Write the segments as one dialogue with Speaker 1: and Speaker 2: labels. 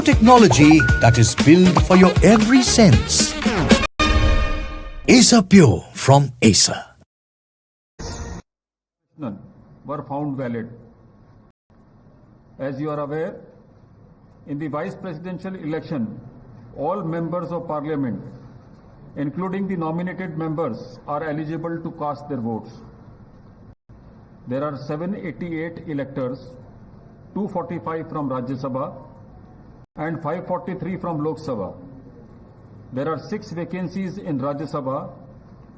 Speaker 1: technology that is built for your every sense. Acer Pure from Acer.
Speaker 2: None were found valid. As you are aware, in the vice presidential election, all members of parliament, including the nominated members, are eligible to cast their votes. There are 788 electors, 245 from Rajya Sabha and 543 from Lok Sabha. There are 6 vacancies in Rajya Sabha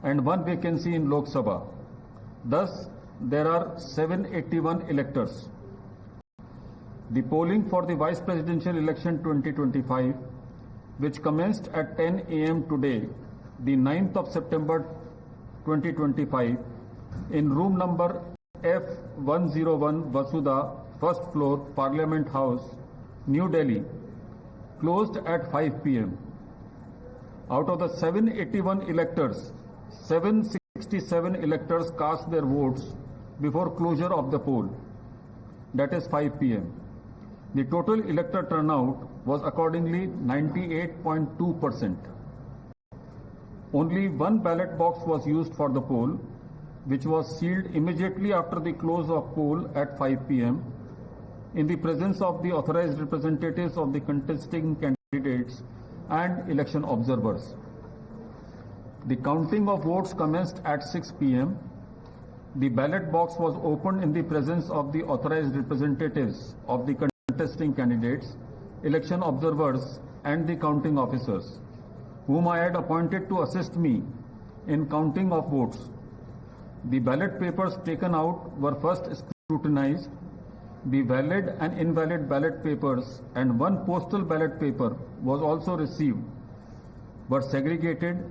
Speaker 2: and 1 vacancy in Lok Sabha. Thus, there are 781 electors. The polling for the Vice Presidential Election 2025, which commenced at 10 a.m. today, the 9th of September 2025, in room number F101 Vasudha, first floor, Parliament House, New Delhi, closed at 5 p.m. Out of the 781 electors, 767 electors cast their votes before closure of the poll, that is 5 p.m. The total elector turnout was accordingly 98.2%. Only 1 ballot box was used for the poll, which was sealed immediately after the close of poll at 5 p.m. in the presence of the authorized representatives of the contesting candidates and election observers. The counting of votes commenced at 6 p.m. The ballot box was opened in the presence of the authorized representatives of the contesting candidates, election observers, and the counting officers, whom I had appointed to assist me in counting of votes. The ballot papers taken out were first scrutinized. The valid and invalid ballot papers and 1 postal ballot paper was also received, were segregated,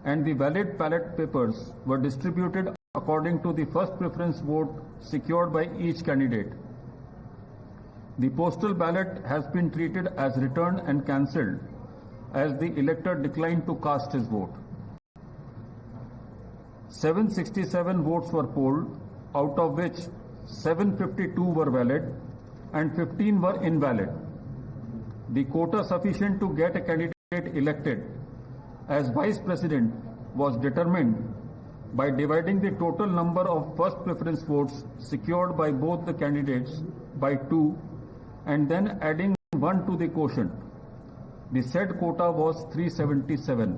Speaker 2: and the valid ballot papers were distributed according to the first preference vote secured by each candidate. The postal ballot has been treated as returned and cancelled, as the elector declined to cast his vote. 767 votes were polled, out of which 752 were valid and 15 were invalid. The quota sufficient to get a candidate elected as vice president was determined by dividing the total number of first preference votes secured by both the candidates by 2 and then adding 1 to the quotient. The said quota was 377.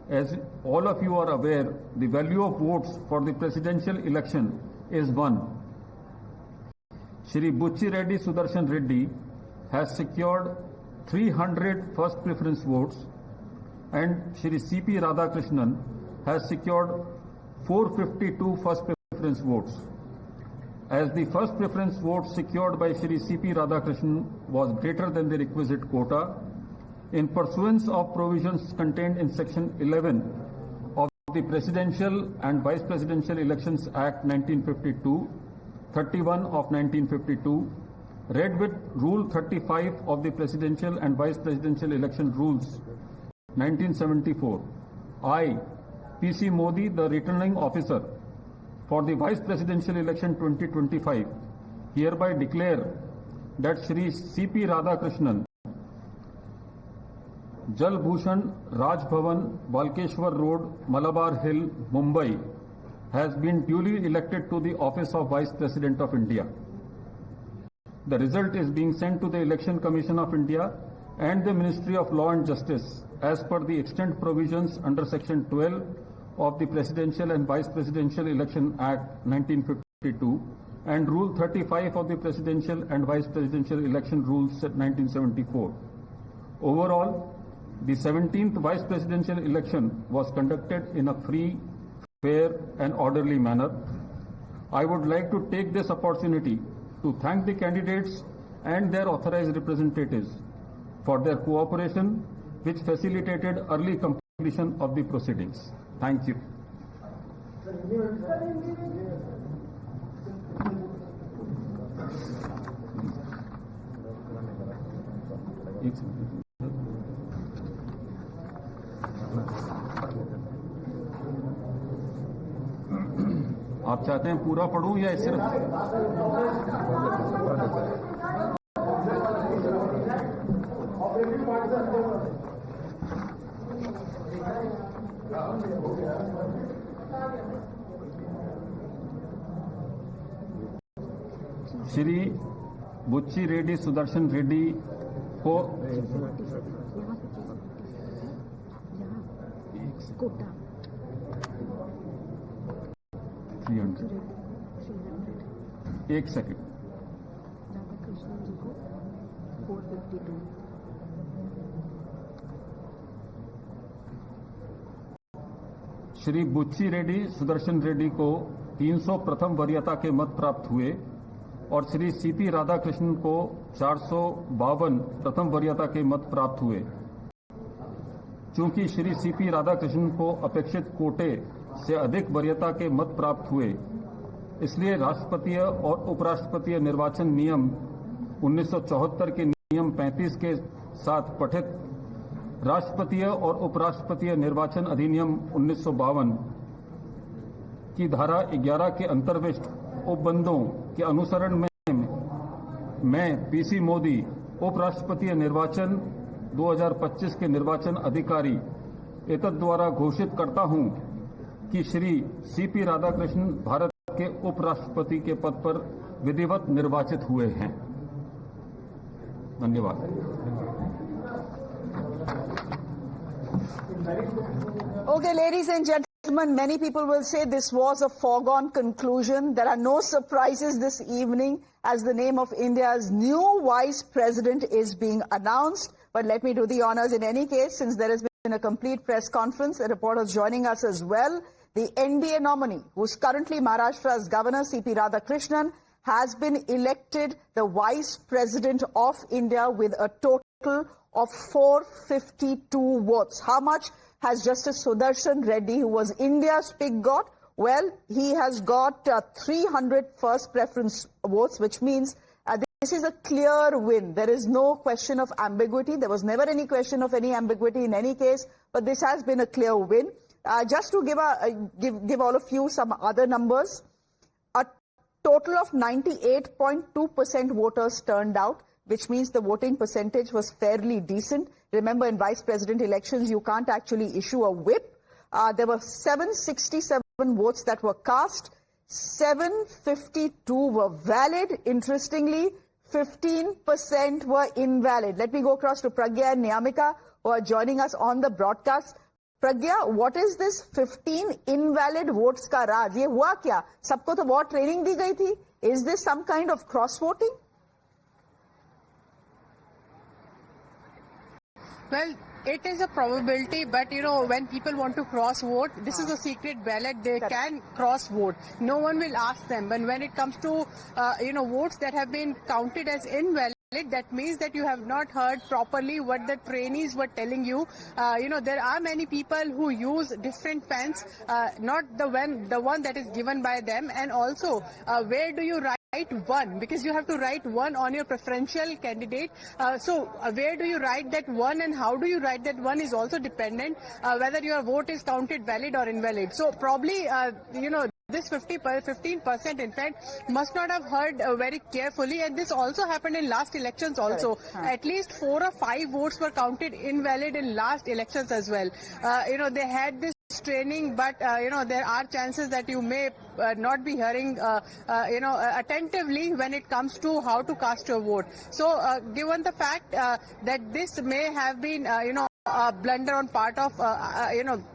Speaker 2: As all of you are aware, the value of votes for the presidential election is 1. Shri Buchi Reddy Sudarshan Reddy has secured 300 first preference votes and Shri C.P. Radhakrishnan has secured 452 first preference votes. As the first preference vote secured by Shri C.P. Radhakrishnan was greater than the requisite quota, in pursuance of provisions contained in Section 11 of the Presidential and Vice Presidential Elections Act 1952, 31 of 1952, read with Rule 35 of the Presidential and Vice Presidential Election Rules 1974, I, P.C. Modi, the returning officer for the Vice Presidential Election 2025, hereby declare that Shri C.P. Radhakrishnan, Jal Bhushan Raj Bhavan, Balkeshwar Road, Malabar Hill, Mumbai, has been duly elected to the office of Vice President of India. The result is being sent to the Election Commission of India and the Ministry of Law and Justice as per the extant provisions under Section 12 of the Presidential and Vice Presidential Election Act 1952 and Rule 35 of the Presidential and Vice Presidential Election Rules 1974. Overall, the 17th Vice Presidential election was conducted in a free, fair and orderly manner. I would like to take this opportunity to thank the candidates and their authorized representatives for their cooperation, which facilitated early completion of the proceedings. Thank you. आप चाहते हैं पूरा पढ़ूं या सिर्फ श्री बुच्ची रेड्डी सुदर्शन रेड्डी को
Speaker 3: कोटा
Speaker 2: 300 एक सेकंड
Speaker 3: राधाकृष्णन जी को 452
Speaker 2: श्री बुच्ची रेड्डी सुदर्शन रेड्डी को 300 प्रथम वरीयता के मत प्राप्त हुए और श्री सीपी राधाकृष्णन को 452 प्रथम वरीयता के मत प्राप्त हुए। चूंकि श्री सीपी राधाकृष्णन को अपेक्षित कोटे से अधिक वरीयता के मत प्राप्त हुए, इसलिए राष्ट्रपतीय और उपराष्ट्रपतीय निर्वाचन नियम 1974 के नियम 35 के साथ पठित राष्ट्रपतीय और उपराष्ट्रपतीय निर्वाचन अधिनियम 1952 की धारा 11 के अंतर्विष्ट उपबंधों के अनुसरण में मैं पीसी मोदी उपराष्ट्रपतीय निर्वाचन 2025 के निर्वाचन अधिकारी एतद द्वारा घोषित करता हूं कि श्री सीपी राधाकृष्णन भारत के उपराष्ट्रपति के पद पर विधिवत निर्वाचित हुए हैं। धन्यवाद।
Speaker 4: Okay, ladies and gentlemen, many people will say this was a foregone conclusion. There are no surprises this evening as the name of India's new vice president is being announced. But let me do the honors in any case, since there has been a complete press conference, a reporter joining us as well. The NDA nominee, who is currently Maharashtra's governor, C.P. Radhakrishnan, has been elected the vice president of India with a total of 452 votes. How much has Justice Sudarshan Reddy, who was India's pick, got? Well, he has got 300 first preference votes, which means this is a clear win. There is no question of ambiguity. There was never any question of any ambiguity in any case, but this has been a clear win. Just to give all of you some other numbers, a total of 98.2% voters turned out, which means the voting percentage was fairly decent. Remember, in vice president elections, you can't actually issue a whip. There were 767 votes that were cast. 752 were valid. Interestingly, 15% were invalid. Let me go across to Pragya and Niyamika, who are joining us on the broadcast. Pragya, what is this 15 invalid votes का राज? ये हुआ क्या? सबको तो बहुत training दी गई थी. Is this some kind of cross voting?
Speaker 5: Well, it is a probability, but you know, when people want to cross vote, this is a secret ballot, they can cross vote. No one will ask them. But when it comes to, votes that have been counted as invalid, that means that you have not heard properly what the trainees were telling you. There are many people who use different pens, not the one that is given by them. And also, where do you write one? Because you have to write one on your preferential candidate. Where do you write that one, and how do you write that one is also dependent whether your vote is counted valid or invalid. So probably, this 15% in fact must not have heard very carefully, and this also happened in last elections also. At least 4 or 5 votes were counted invalid in last elections as well. They had this training, but there are chances that you may not be hearing attentively when it comes to how to cast your vote. So given the fact that this may have been a blunder on part of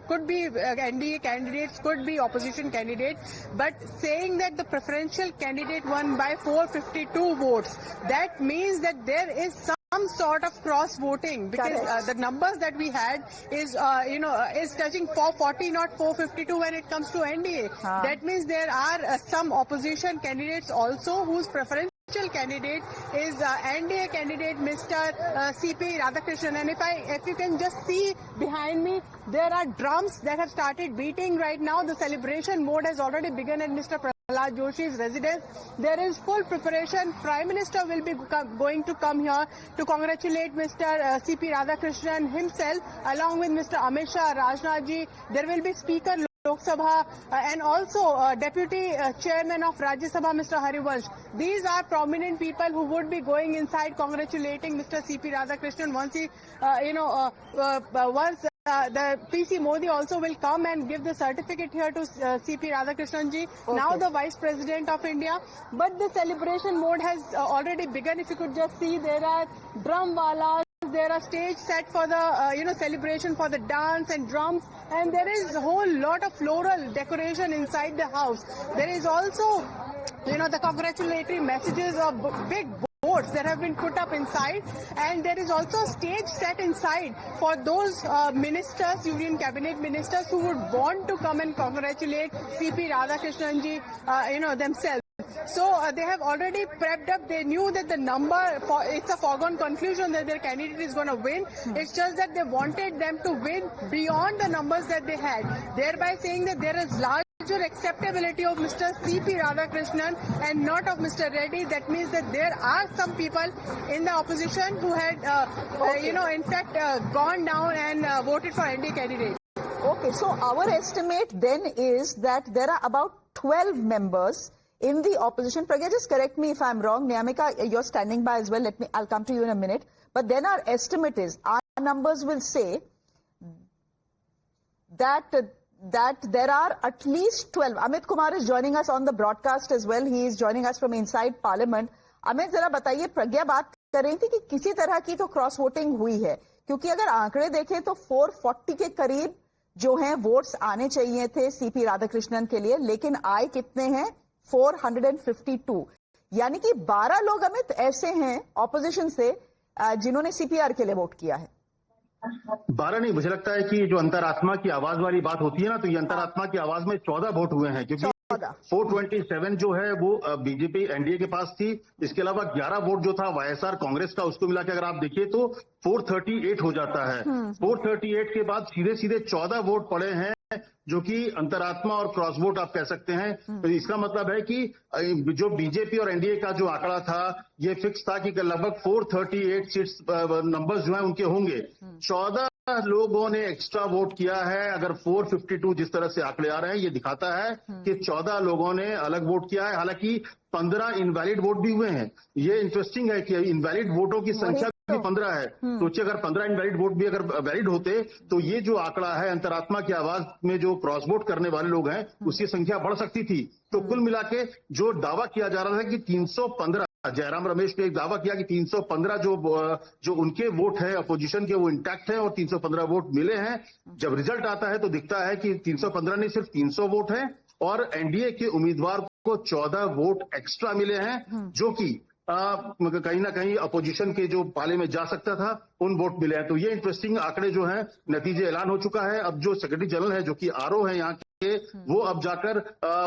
Speaker 5: could be NDA candidates, could be opposition candidates, but saying that the preferential candidate won by 452 votes, that means that there is some sort of cross voting, because the numbers that we had is touching 440, not 452 when it comes to NDA. That means there are some opposition candidates also whose preferential candidate is NDA candidate Mr. C.P. Radhakrishnan. And if you can just see behind me, there are drums that have started beating right now. The celebration mode has already begun at Mr. Prahlad Joshi's residence. There is full preparation. Prime Minister will be going to come here to congratulate Mr. C.P. Radhakrishnan himself, along with Mr. Amit Shah, Rajnath ji. There will be Speaker Lok Sabha and also Deputy Chairman of Rajya Sabha, Mr. Harivansh. These are prominent people who would be going inside congratulating Mr. C.P. Radhakrishnan once he, once the PC Modi also will come and give the certificate here to CP Radhakrishnan ji, now the Vice President of India. But the celebration mode has already begun. If you could just see, there are drum walas, there are stage set for the celebration for the dance and drums, and there is a whole lot of floral decoration inside the house. There is also the congratulatory messages of big boards that have been put up inside, and there is also a stage set inside for those ministers, Union Cabinet ministers, who would want to come and congratulate CP Radhakrishnan ji, themselves. So they have already prepped up. They knew that the number, it's a foregone conclusion that their candidate is going to win. It's just that they wanted them to win beyond the numbers that they had, thereby saying that there is larger acceptability of Mr. CP Radhakrishnan and not of Mr. Reddy. That means that there are some people in the opposition who had, in fact, gone down and voted for NDA candidate.
Speaker 4: Okay, so our estimate then is that there are about 12 members in the opposition. Pragya, just correct me if I'm wrong. Niyamika, you're standing by as well. I'll come to you in a minute. But then our estimate is, our numbers will say that there are at least 12. Amit Kumar is joining us on the broadcast as well. He is joining us from inside Parliament. Amit, जरा बताइए, प्रज्ञा बात कर रही थी कि किसी तरह की तो क्रॉस वोटिंग हुई है, क्योंकि अगर आंकड़े देखें तो 440 के करीब जो हैं वोट्स आने चाहिए थे सीपी राधाकृष्णन के लिए, लेकिन आए कितने हैं? 452. यानी कि 12 लोग अमित ऐसे हैं ऑपोजिशन से जिन्होंने सीपीआर के लिए वोट किया है.
Speaker 6: 12 नहीं, मुझे लगता है कि जो अंतरात्मा की आवाज वाली बात होती है ना, तो ये अंतरात्मा की आवाज में 14 वोट हुए हैं, क्योंकि 427 जो है वो बीजेपी एनडीए के पास थी. इसके अलावा 11 वोट जो था वाईएसआर कांग्रेस का, उसको मिला के अगर आप देखिए तो 438 हो जाता है. 438 के बाद सीधे सीधे 14 वोट पड़े हैं जो कि अंतरात्मा और क्रॉस वोट आप कह सकते हैं. तो इसका मतलब है कि जो बीजेपी और एनडीए का जो आंकड़ा था ये फिक्स था कि लगभग 438 सीट्स नंबर्स जो है उनके होंगे. 14 लोगों ने एक्स्ट्रा वोट किया है. अगर 452 जिस तरह से आंकड़े आ रहे हैं, ये दिखाता है कि 14 लोगों ने अलग वोट किया है. हालांकि 15 इनवैलिड वोट भी हुए हैं. ये इंटरेस्टिंग है कि इनवैलिड वोटों की संख्या भी 15 है. सोचिए अगर 15 इनवैलिड वोट भी अगर वैलिड होते तो ये जो आंकड़ा है अंतरात्मा की आवाज में जो क्रॉस वोट करने वाले लोग हैं उसकी संख्या बढ़ सकती थी. तो कुल मिला के जो दावा किया जा रहा था कि 315, जयराम रमेश ने एक दावा किया कि 315 जो उनके वोट है अपोजिशन के वो इंटैक्ट है और 315 वोट मिले हैं. जब रिजल्ट आता है तो दिखता है कि 315 नहीं, सिर्फ 300 वोट है और एनडीए के उम्मीदवार को 14 वोट एक्स्ट्रा मिले हैं, जो कि कहीं ना कहीं अपोजिशन के जो पाले में जा सकता था उन वोट मिले हैं. तो ये इंटरेस्टिंग आंकड़े जो हैं, नतीजे ऐलान हो चुका है. अब जो सेक्रेटरी जनरल है जो कि आरओ है यहाँ के, वो अब जाकर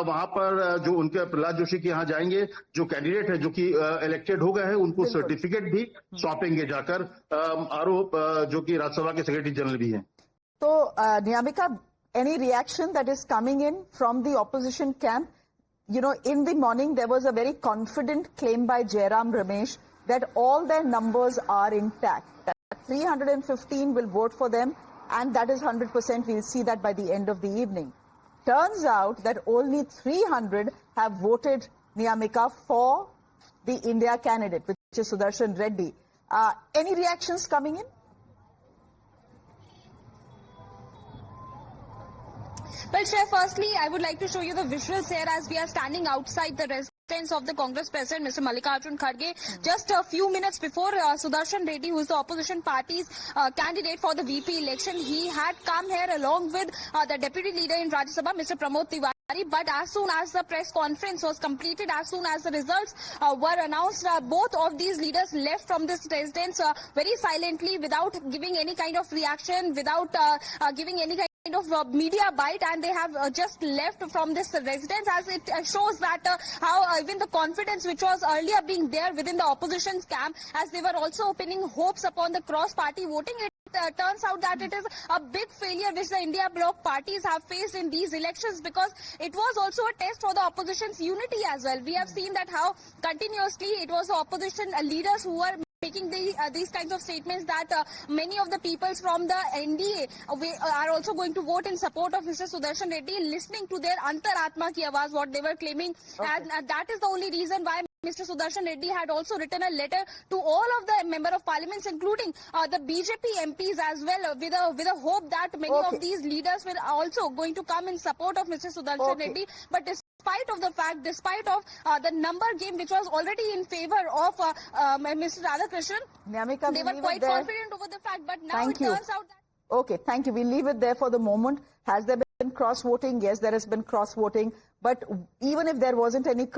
Speaker 6: वहां पर जो उनके प्रहलाद जोशी के यहाँ जाएंगे, जो कैंडिडेट है जो कि इलेक्टेड हो गए हैं, उनको सर्टिफिकेट भी सौंपेंगे जाकर. आरओ जो कि राज्यसभा के सेक्रेटरी जनरल भी हैं.
Speaker 4: तो नियामिका, any reaction that is coming in from the opposition camp? You know, in the morning there was a very confident claim by Jairam Ramesh that all their numbers are intact. That 315 will vote for them, and that is 100%. We'll see that by the end of the evening. Turns out that only 300 have voted, Niyamika, for the India candidate, which is Sudarshan Reddy. Any reactions coming in?
Speaker 7: Well, Chef, firstly, I would like to show you the visuals here as we are standing outside the residence of the Congress President, Mr. Mallikarjun Kharge. Just a few minutes before Sudarshan Reddy, who is the opposition party's candidate for the VP election, he had come here along with the Deputy Leader in Rajya Sabha, Mr. Pramod Tiwari. But as soon as the press conference was completed, as soon as the results were announced, both of these leaders left from this residence very silently, without giving any kind of reaction, without giving any kind of media bite, and they have just left from this residence, as it shows that how even the confidence which was earlier being there within the opposition's camp, as they were also pinning hopes upon the cross-party voting, it turns out that it is a big failure which the India bloc parties have faced in these elections, because it was also a test for the opposition's unity as well. We have seen that how continuously it was the opposition leaders who were making these kinds of statements that many of the peoples from the NDA are also going to vote in support of Mr. Sudarshan Reddy, listening to their Antaratma ki Awaaz, what they were claiming. And that is the only reason why Mr. Sudarshan Reddy had also written a letter to all of the member of parliaments, including the BJP MPs as well, with a hope that many of these leaders were also going to come in support of Mr. Sudarshan Reddy. But despite of the fact, despite of the number game which was already in favor of Mr. Radhakrishnan,
Speaker 4: Nyamika,
Speaker 7: they were quite confident over the fact. But now it turns out that...
Speaker 4: Okay, thank you. We'll leave it there for the moment. Has there been cross-voting? Yes, there has been cross-voting. But even if there wasn't any